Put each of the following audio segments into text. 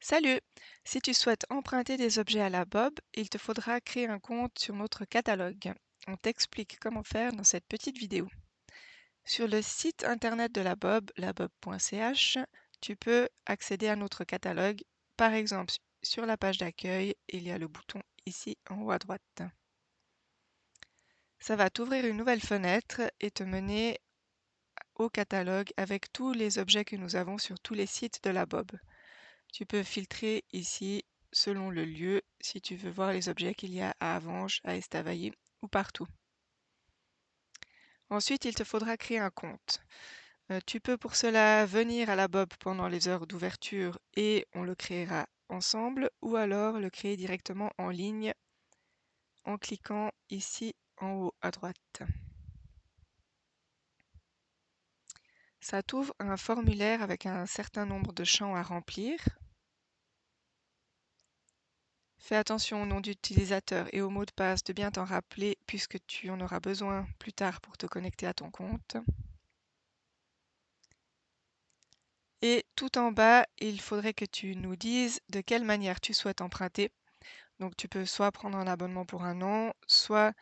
Salut! Si tu souhaites emprunter des objets à la Bob, il te faudra créer un compte sur notre catalogue. On t'explique comment faire dans cette petite vidéo. Sur le site internet de la Bob, labob.ch, tu peux accéder à notre catalogue. Par exemple, sur la page d'accueil, il y a le bouton ici en haut à droite. Ça va t'ouvrir une nouvelle fenêtre et te mener au catalogue avec tous les objets que nous avons sur tous les sites de la Bob. Tu peux filtrer ici selon le lieu si tu veux voir les objets qu'il y a à Avenches, à Estavayer ou partout. Ensuite, il te faudra créer un compte. Tu peux pour cela venir à la Bob pendant les heures d'ouverture et on le créera ensemble, ou alors le créer directement en ligne en cliquant ici en haut à droite. Ça t'ouvre un formulaire avec un certain nombre de champs à remplir. Fais attention au nom d'utilisateur et au mot de passe de bien t'en rappeler puisque tu en auras besoin plus tard pour te connecter à ton compte. Et tout en bas, il faudrait que tu nous dises de quelle manière tu souhaites emprunter. Donc tu peux soit prendre un abonnement pour un an, soit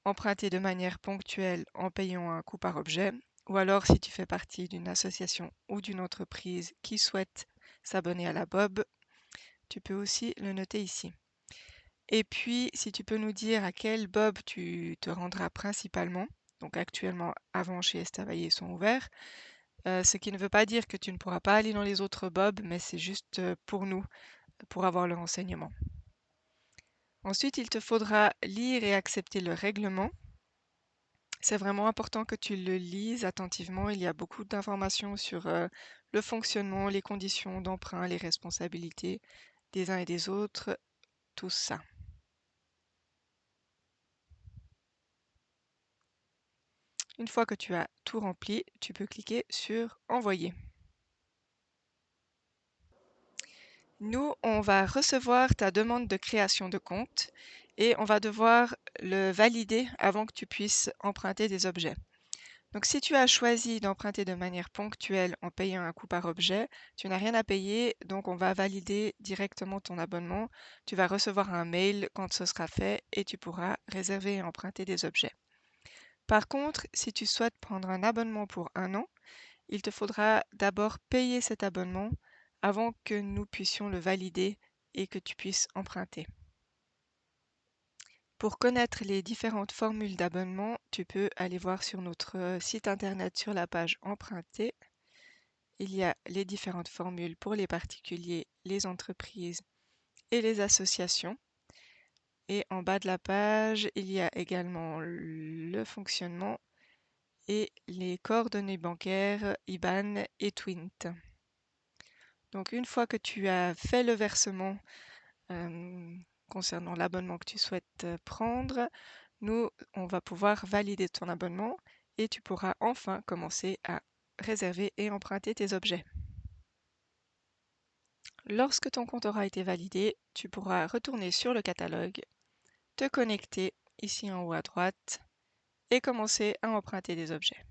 emprunter de manière ponctuelle en payant un coût par objet, ou alors si tu fais partie d'une association ou d'une entreprise qui souhaite s'abonner à la Bob, tu peux aussi le noter ici. Et puis, si tu peux nous dire à quel Bob tu te rendras principalement, donc actuellement Avenches et Estavayer sont ouverts, ce qui ne veut pas dire que tu ne pourras pas aller dans les autres Bob, mais c'est juste pour nous, pour avoir le renseignement. Ensuite, il te faudra lire et accepter le règlement. C'est vraiment important que tu le lises attentivement. Il y a beaucoup d'informations sur le fonctionnement, les conditions d'emprunt, les responsabilités des uns et des autres, tout ça. Une fois que tu as tout rempli, tu peux cliquer sur Envoyer. Nous, on va recevoir ta demande de création de compte et on va devoir le valider avant que tu puisses emprunter des objets. Donc si tu as choisi d'emprunter de manière ponctuelle en payant un coût par objet, tu n'as rien à payer, donc on va valider directement ton abonnement. Tu vas recevoir un mail quand ce sera fait et tu pourras réserver et emprunter des objets. Par contre, si tu souhaites prendre un abonnement pour un an, il te faudra d'abord payer cet abonnement avant que nous puissions le valider et que tu puisses emprunter. Pour connaître les différentes formules d'abonnement, tu peux aller voir sur notre site internet sur la page Emprunter. Il y a les différentes formules pour les particuliers, les entreprises et les associations. Et en bas de la page, il y a également le fonctionnement et les coordonnées bancaires IBAN et Twint. Donc une fois que tu as fait le versement concernant l'abonnement que tu souhaites prendre, nous, on va pouvoir valider ton abonnement et tu pourras enfin commencer à réserver et emprunter tes objets. Lorsque ton compte aura été validé, tu pourras retourner sur le catalogue, te connecter ici en haut à droite et commencer à emprunter des objets.